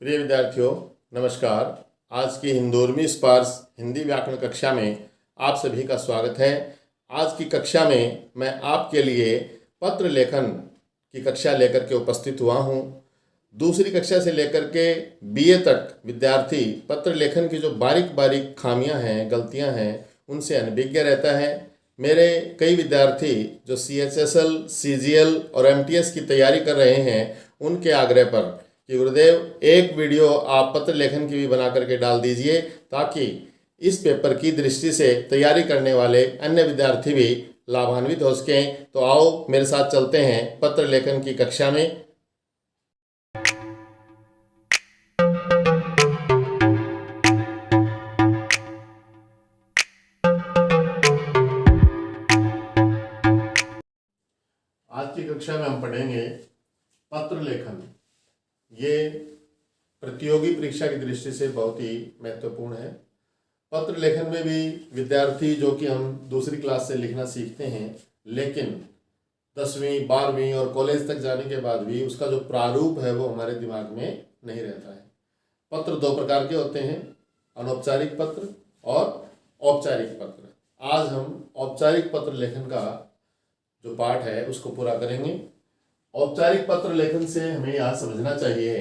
प्रिय विद्यार्थियों, नमस्कार। आज की हिंदोर्मी स्पार्स हिंदी व्याकरण कक्षा में आप सभी का स्वागत है। आज की कक्षा में मैं आपके लिए पत्र लेखन की कक्षा लेकर के उपस्थित हुआ हूँ। दूसरी कक्षा से लेकर के बीए तक विद्यार्थी पत्र लेखन की जो बारीक बारीक खामियां हैं, गलतियां हैं, उनसे अनभिज्ञ रहता है। मेरे कई विद्यार्थी जो CHSL, CGL और MTS की तैयारी कर रहे हैं, उनके आग्रह पर कि गुरुदेव एक वीडियो आप पत्र लेखन की भी बना करके डाल दीजिए, ताकि इस पेपर की दृष्टि से तैयारी करने वाले अन्य विद्यार्थी भी लाभान्वित हो सकें। तो आओ मेरे साथ चलते हैं पत्र लेखन की कक्षा में। आज की कक्षा में हम पढ़ेंगे पत्र लेखन। ये प्रतियोगी परीक्षा की दृष्टि से बहुत ही महत्वपूर्ण है। पत्र लेखन में भी विद्यार्थी जो कि हम दूसरी क्लास से लिखना सीखते हैं, लेकिन 10वीं 12वीं और कॉलेज तक जाने के बाद भी उसका जो प्रारूप है वो हमारे दिमाग में नहीं रहता है। पत्र दो प्रकार के होते हैं, अनौपचारिक पत्र और औपचारिक पत्र। आज हम औपचारिक पत्र लेखन का जो पाठ है उसको पूरा करेंगे। औपचारिक पत्र लेखन से हमें यह समझना चाहिए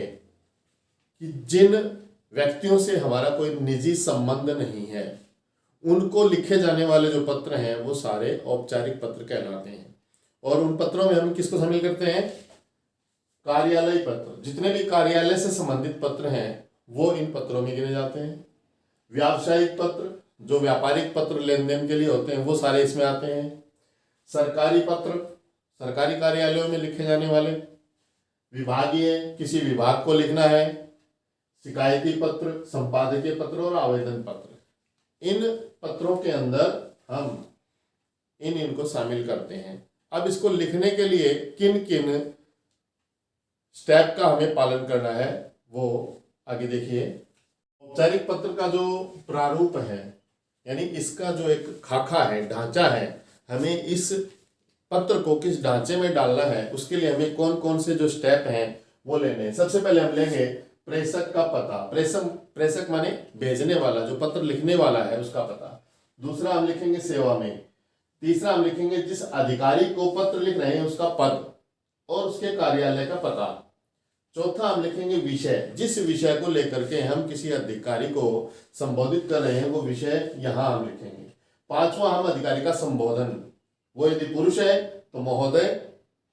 कि जिन व्यक्तियों से हमारा कोई निजी संबंध नहीं है, उनको लिखे जाने वाले जो पत्र हैं वो सारे औपचारिक पत्र कहलाते हैं। और उन पत्रों में हम किसको शामिल करते हैं? कार्यालय पत्र। जितने भी कार्यालय से संबंधित पत्र हैं वो इन पत्रों में गिने जाते हैं। व्यावसायिक पत्र, जो व्यापारिक पत्र लेन देन के लिए होते हैं, वो सारे इसमें आते हैं। सरकारी पत्र, सरकारी कार्यालयों में लिखे जाने वाले। विभागीय, किसी विभाग को लिखना है। शिकायती पत्र, संपादकीय पत्र और आवेदन पत्र। इन पत्रों के अंदर हम इनको शामिल करते हैं। अब इसको लिखने के लिए किन किन स्टेप का हमें पालन करना है वो आगे देखिए। औपचारिक पत्र का जो प्रारूप है, यानी इसका जो एक खाका है, ढांचा है, हमें इस पत्र को किस ढांचे में डालना है, उसके लिए हमें कौन कौन से जो स्टेप हैं वो लेने हैं। सबसे पहले हम लेंगे प्रेषक का पता। प्रेषक माने भेजने वाला, जो पत्र लिखने वाला है उसका पता। दूसरा हम लिखेंगे सेवा में। तीसरा हम लिखेंगे जिस अधिकारी को पत्र लिख रहे हैं उसका पद और उसके कार्यालय का पता। चौथा हम लिखेंगे विषय, जिस विषय को लेकर के हम किसी अधिकारी को संबोधित कर रहे हैं वो विषय यहाँ हम लिखेंगे। पांचवा हम अधिकारी का संबोधन, वो यदि पुरुष है तो महोदय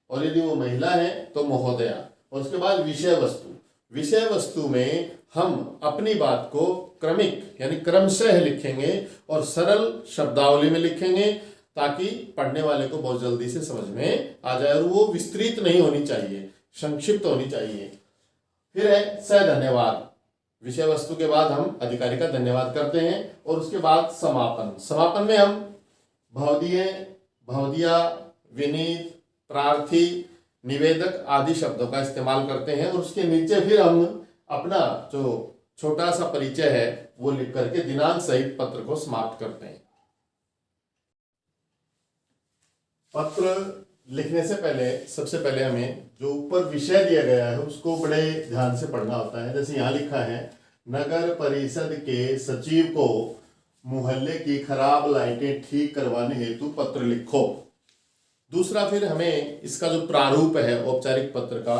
और यदि वो महिला है तो महोदया। और उसके बाद विषय वस्तु। विषय वस्तु में हम अपनी बात को क्रमिक यानी क्रमशः लिखेंगे और सरल शब्दावली में लिखेंगे, ताकि पढ़ने वाले को बहुत जल्दी से समझ में आ जाए। और वो विस्तृत नहीं होनी चाहिए, संक्षिप्त होनी चाहिए। फिर है सधन्यवाद। विषय वस्तु के बाद हम अधिकारी का धन्यवाद करते हैं। और उसके बाद समापन। समापन में हम भवदीय, भवदिया, विनीत, प्रार्थी, निवेदक आदि शब्दों का इस्तेमाल करते हैं। और उसके नीचे फिर हम अपना जो छोटा सा परिचय है वो लिख करके दिनांक सहित पत्र को समाप्त करते हैं। पत्र लिखने से पहले सबसे पहले हमें जो ऊपर विषय दिया गया है उसको बड़े ध्यान से पढ़ना होता है। जैसे यहाँ लिखा है, नगर परिषद के सचिव को मोहल्ले की खराब लाइटें ठीक करवाने हेतु पत्र लिखो। दूसरा फिर हमें इसका जो प्रारूप है औपचारिक पत्र का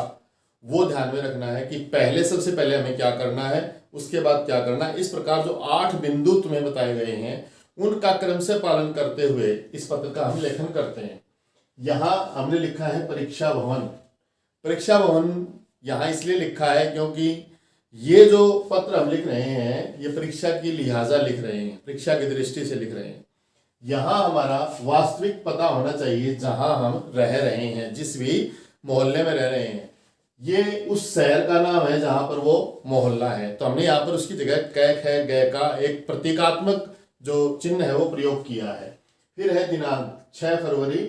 वो ध्यान में रखना है कि पहले सबसे पहले हमें क्या करना है, उसके बाद क्या करना है। इस प्रकार जो 8 बिंदु तुम्हें बताए गए हैं उनका क्रम से पालन करते हुए इस पत्र का हम लेखन करते हैं। यहाँ हमने लिखा है परीक्षा भवन। परीक्षा भवन यहाँ इसलिए लिखा है क्योंकि ये जो पत्र हम लिख रहे हैं ये परीक्षा की लिहाजा लिख रहे हैं, परीक्षा की दृष्टि से लिख रहे हैं। यहाँ हमारा वास्तविक पता होना चाहिए जहां हम रह रहे हैं, जिस भी मोहल्ले में रह रहे हैं। ये उस शहर का नाम है जहां पर वो मोहल्ला है, तो हमने यहाँ पर उसकी जगह कै ख गै का एक प्रतीकात्मक जो चिन्ह है वो प्रयोग किया है। फिर है दिनांक 6 फरवरी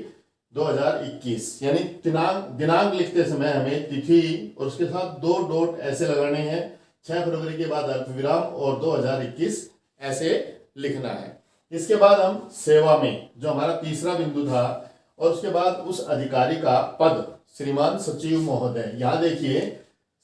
2021, यानी दिनांक लिखते समय हमें तिथि और उसके साथ 2 डॉट ऐसे लगाने हैं। 6 फरवरी के बाद अल्पविराम और 2021 ऐसे लिखना है। इसके बाद हम सेवा में, जो हमारा तीसरा बिंदु था, और उसके बाद उस अधिकारी का पद, श्रीमान सचिव महोदय। यहाँ देखिए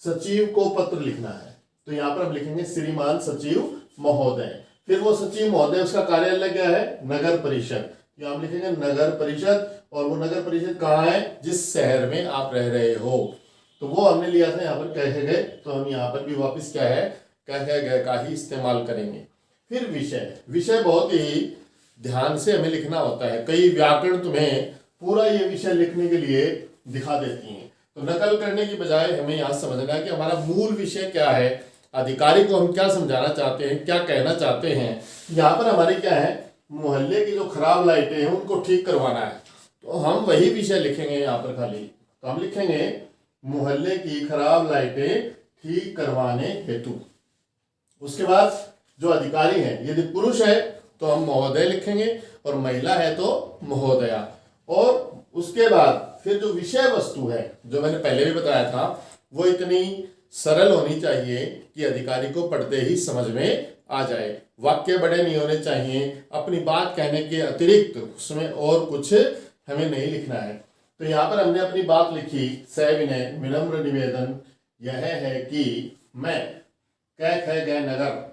सचिव को पत्र लिखना है, तो यहाँ पर हम लिखेंगे श्रीमान सचिव महोदय। फिर वो सचिव महोदय, उसका कार्यालय क्या है? नगर परिषद। यहाँ हम लिखेंगे नगर परिषद, और वो नगर परिषद कहाँ है? जिस शहर में आप रह रहे हो। तो वो हमने लिया था यहाँ पर कहे गए, तो हम यहाँ पर भी वापस क्या है? कहे गए का ही इस्तेमाल करेंगे। फिर विषय, विषय बहुत ही ध्यान से हमें लिखना होता है। कई व्याकरण तुम्हें पूरा ये विषय लिखने के लिए दिखा देती हैं, तो नकल करने की बजाय हमें यहाँ समझना है कि हमारा मूल विषय क्या है, अधिकारी को हम क्या समझाना चाहते हैं, क्या कहना चाहते हैं। यहाँ पर हमारी क्या है? मोहल्ले की जो खराब लाइटें हैं उनको ठीक करवाना है, तो हम वही विषय लिखेंगे यहाँ पर खाली। तो हम लिखेंगे मोहल्ले की खराब लाइटें ठीक करवाने हेतु। उसके बाद जो अधिकारी है, यदि पुरुष है तो हम महोदय लिखेंगे, और महिला है तो महोदया। और उसके बाद फिर जो विषय वस्तु है, जो मैंने पहले भी बताया था, वो इतनी सरल होनी चाहिए कि अधिकारी को पढ़ते ही समझ में आ जाए। वाक्य बड़े नहीं होने चाहिए, अपनी बात कहने के अतिरिक्त उसमें और कुछ हमें नहीं लिखना है। तो यहाँ पर हमने अपनी बात लिखी, सविनय विनम्र निवेदन यह है कि मैं कह गए नगर,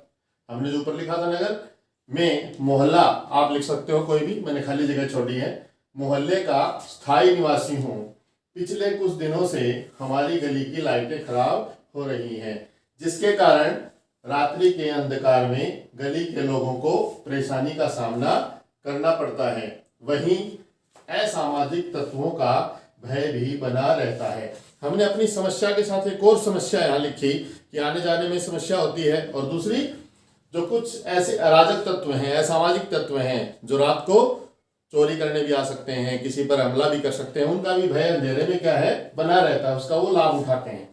हमने जो ऊपर लिखा था नगर में, मोहल्ला आप लिख सकते हो कोई भी, मैंने खाली जगह छोड़ी है, मोहल्ले का स्थायी निवासी हूँ। पिछले कुछ दिनों से हमारी गली की लाइटें खराब हो रही हैं, जिसके कारण रात्रि के अंधकार में गली के लोगों को परेशानी का सामना करना पड़ता है। वहीं असामाजिक तत्वों का भय भी बना रहता है। हमने अपनी समस्या के साथ एक और समस्या यहाँ लिखी कि आने जाने में समस्या होती है, और दूसरी जो कुछ ऐसे अराजक तत्व हैं, असामाजिक तत्व हैं, जो रात को चोरी करने भी आ सकते हैं, किसी पर हमला भी कर सकते हैं, उनका भी भय अंधेरे में क्या है? बना रहता है, उसका वो लाभ उठाते हैं।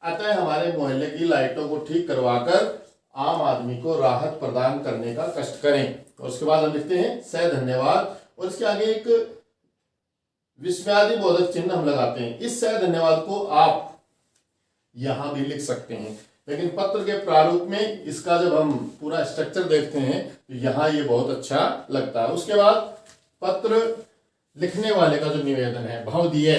अतः हमारे मोहल्ले की लाइटों को ठीक करवाकर आम आदमी को राहत प्रदान करने का कष्ट करें। और उसके बाद हम लिखते हैं सह धन्यवाद, और इसके आगे एक विस्मयादि बोधक चिन्ह हम लगाते हैं। इस सह धन्यवाद को आप यहां भी लिख सकते हैं, लेकिन पत्र के प्रारूप में इसका जब हम पूरा स्ट्रक्चर देखते हैं तो यहाँ ये बहुत अच्छा लगता है। उसके बाद पत्र लिखने वाले का जो निवेदन है, भवदीय,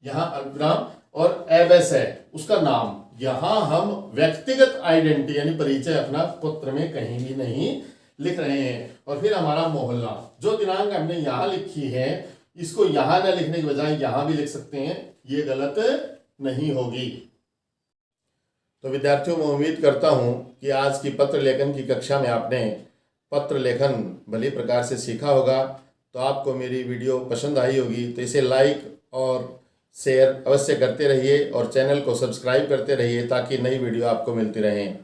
यहाँ अल्पविराम और एबस है उसका नाम, यहाँ हम व्यक्तिगत आइडेंटिटी यानी परिचय अपना पत्र में कहीं भी नहीं लिख रहे हैं। और फिर हमारा मोहल्ला, जो दिनांक हमने यहाँ लिखी है, इसको यहाँ न लिखने की बजाय यहाँ भी लिख सकते हैं, ये गलत नहीं होगी। तो विद्यार्थियों, मैं उम्मीद करता हूँ कि आज की पत्र लेखन की कक्षा में आपने पत्र लेखन भली प्रकार से सीखा होगा। तो आपको मेरी वीडियो पसंद आई होगी, तो इसे लाइक और शेयर अवश्य करते रहिए, और चैनल को सब्सक्राइब करते रहिए ताकि नई वीडियो आपको मिलती रहें।